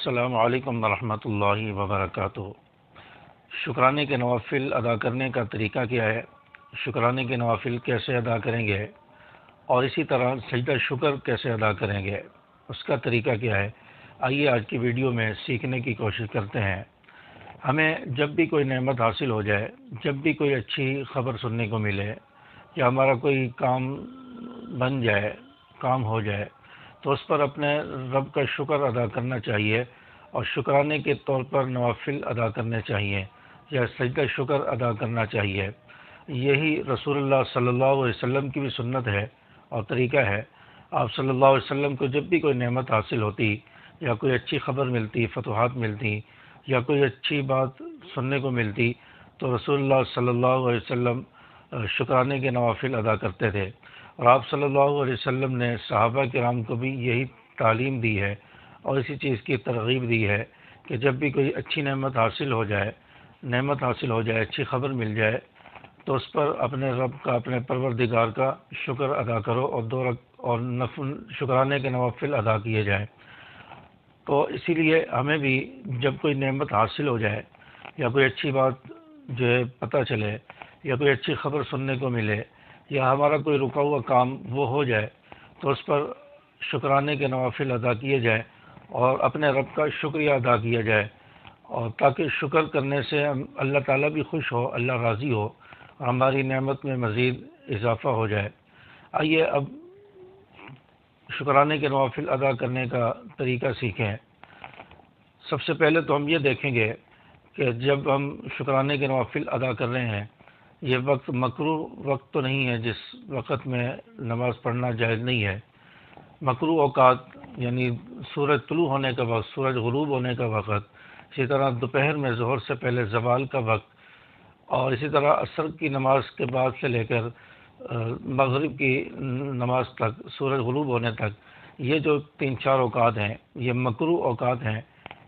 السلام علیکم ورحمۃ اللہ وبرکاتہ۔ شکرانے کے نوافل ادا کرنے کا طریقہ کیا ہے، شکرانے کے نوافل کیسے ادا کریں گے، اور اسی طرح سجدہ شکر کیسے ادا کریں گے، اس کا طریقہ کیا ہے، آئیے آج کی ویڈیو میں سیکھنے کی کوشش کرتے ہیں۔ ہمیں جب بھی کوئی نعمت حاصل ہو جائے، جب بھی کوئی اچھی خبر سننے کو ملے یا ہمارا کوئی کام بن جائے، کام ہو جائے، تو اس پر اپنے رب کا شکر ادا کرنا چاہیے اور شکرانے کے طور پر نوافل ادا کرنے چاہیے یا سجدہ شکر ادا کرنا چاہیے۔ یہی رسول اللہ صلی اللہ علیہ وسلم کی بھی سنت ہے اور طریقہ ہے۔ آپ صلی اللہ علیہ وسلم کو جب بھی کوئی نعمت حاصل ہوتی یا کوئی اچھی خبر ملتی، فتوحات ملتی یا کوئی اچھی بات سننے کو ملتی، تو رسول اللہ صلی اللہ علیہ وسلم شکرانے کے نوافل ادا کرتے تھے۔ اور آپ صلی اللہ علیہ وسلم نے صحابہ کرام کو بھی یہی تعلیم دی ہے اور اسی چیز کی ترغیب دی ہے کہ جب بھی کوئی اچھی نعمت حاصل ہو جائے، اچھی خبر مل جائے، تو اس پر اپنے رب کا، اپنے پروردگار کا شکر ادا کرو اور شکرانے کے نوافل ادا کیے جائیں۔ تو اسی لیے ہمیں بھی جب کوئی نعمت حاصل ہو جائے یا کوئی اچھی بات جو ہے پتہ چلے یا کوئی اچھی خبر سننے کو ملے یا ہمارا کوئی رکا ہوا کام وہ ہو جائے، تو اس پر شکرانے کے نوافل ادا کیے جائیں اور اپنے رب کا شکریہ ادا کیا جائے، اور تاکہ شکر کرنے سے اللہ تعالیٰ بھی خوش ہو، اللہ راضی ہو اور ہماری نعمت میں مزید اضافہ ہو جائے۔ آئیے اب شکرانے کے نوافل ادا کرنے کا طریقہ سیکھیں۔ سب سے پہلے تو ہم یہ دیکھیں گے کہ جب ہم شکرانے کے نوافل ادا کر رہے ہیں، یہ وقت مکروہ وقت تو نہیں ہے جس وقت میں نماز پڑھنا جائز نہیں ہے۔ مکروہ اوقات یعنی سورج طلوع ہونے کا وقت، سورج غروب ہونے کا وقت، اسی طرح دوپہر میں ظہر سے پہلے زوال کا وقت، اور اسی طرح عصر کی نماز کے بعد سے لے کر مغرب کی نماز تک، سورج غروب ہونے تک، یہ جو 3-4 اوقات ہیں یہ مکروہ اوقات ہیں۔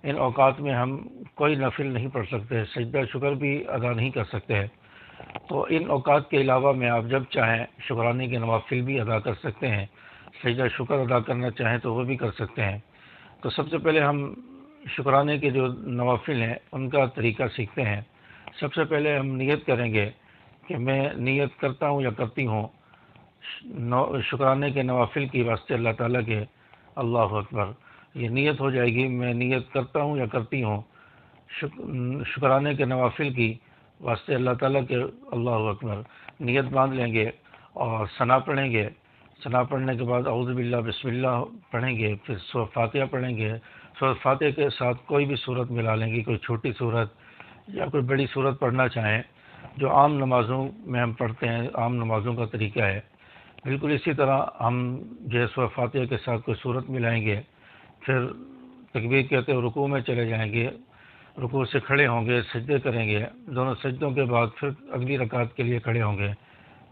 ان اوقات میں ہم کوئی نفل نہیں پڑھ سکتے، سجدہ شکر بھی ادا نہیں کر سکتے۔ تو ان اوقات کے علاوہ میں آپ جب چاہیں شکرانے کے نوافل بھی ادا کر سکتے ہیں، سجدہ شکر ادا کرنا چاہیں تو وہ بھی کر سکتے ہیں۔ تو سب سے پہلے ہم شکرانے کے جو نوافل ہیں ان کا طریقہ سیکھتے ہیں۔ سب سے پہلے ہم نیت کریں گے کہ میں نیت کرتا ہوں یا کرتی ہوں شکرانے کے نوافل کی واسطے اللہ تعالیٰ کے، اللہ اکبر، یہ نیت ہو جائے گی، میں نیت کرتا ہوں یا کرتی ہوں شکرانے کے نوافل کی واسطے اللہ تعالیٰ کے، اللہ اکبر، نیت باندھ لیں گے اور ثنا پڑھیں گے۔ ثنا پڑھنے کے بعد اعوذ باللہ بسم اللہ پڑھیں گے، پھر سورۃ فاتحہ پڑھیں گے۔ سورۃ فاتحہ کے ساتھ کوئی بھی سورت ملا لیں گے، کوئی چھوٹی سورت یا کوئی بڑی سورت پڑھنا چاہیں جو عام نمازوں میں ہم پڑھتے ہیں، عام نمازوں کا طریقہ ہے۔ بالکل اسی طرح ہم جو ہے سورۃ فاتحہ کے ساتھ کوئی سورت ملائیں گے، پھر تکبیر کہتے ہوئے رکوع میں چلے جائیں گے، رکوع سے کھڑے ہوں گے، سجدے کریں گے، دونوں سجدوں کے بعد پھر اگلی رکعت کے لیے کھڑے ہوں گے،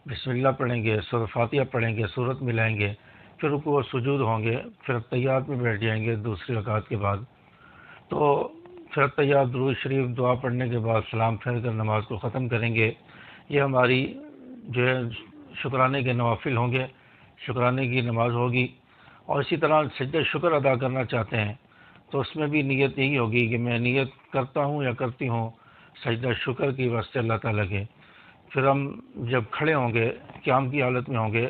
بسم اللہ پڑھیں گے، سورۃ فاتحہ پڑھیں گے، سورت ملائیں گے، پھر رکوع و سجود ہوں گے، پھر تحیات میں بیٹھ جائیں گے دوسری رکعت کے بعد۔ تو پھر تحیات، درود شریف، دعا پڑھنے کے بعد سلام پھیر کر نماز کو ختم کریں گے۔ یہ ہماری جو ہے شکرانے کے نوافل ہوں گے، شکرانے کی نماز ہوگی۔ اور اسی طرح سجدہ شکر ادا کرنا چاہتے ہیں تو اس میں بھی نیت یہی ہوگی کہ میں نیت کرتا ہوں یا کرتی ہوں سجدہ شکر کی واسطے اللہ تعالیٰ کے۔ پھر ہم جب کھڑے ہوں گے، قیام کی حالت میں ہوں گے،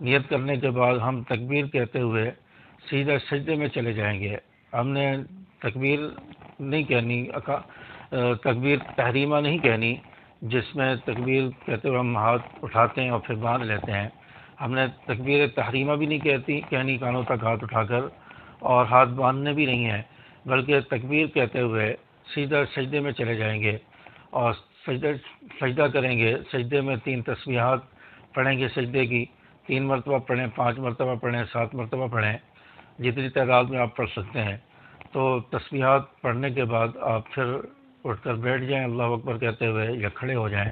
نیت کرنے کے بعد ہم تکبیر کہتے ہوئے سیدھا سجدے میں چلے جائیں گے۔ ہم نے تکبیر نہیں کہنی، تکبیر تحریمہ نہیں کہنی، جس میں تکبیر کہتے ہوئے ہم ہاتھ اٹھاتے ہیں اور پھر باندھ لیتے ہیں۔ ہم نے تکبیر تحریمہ بھی نہیں کہنی کانوں تک ہاتھ اٹھا کر، اور ہاتھ باندھنے بھی نہیں ہیں، بلکہ تکبیر کہتے ہوئے سیدھا سجدے میں چلے جائیں گے اور سجدہ کریں گے۔ سجدے میں 3 تسبیحات پڑھیں گے، سجدے کی 3 مرتبہ پڑھیں، 5 مرتبہ پڑھیں، 7 مرتبہ پڑھیں، جتنی تعداد میں آپ پڑھ سکتے ہیں۔ تو تسبیحات پڑھنے کے بعد آپ پھر اٹھ کر بیٹھ جائیں اللہ اکبر کہتے ہوئے یا کھڑے ہو جائیں۔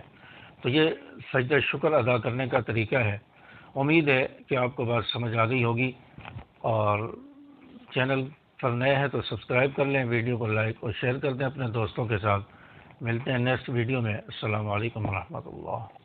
تو یہ سجدہ شکر ادا کرنے کا طریقہ ہے۔ امید ہے کہ آپ کو بات سمجھ آ گئی ہوگی، اور چینل پر نئے ہیں تو سبسکرائب کر لیں، ویڈیو کو لائک اور شیئر کر دیں اپنے دوستوں کے ساتھ۔ ملتے ہیں نیکسٹ ویڈیو میں۔ السلام علیکم ورحمۃ اللہ۔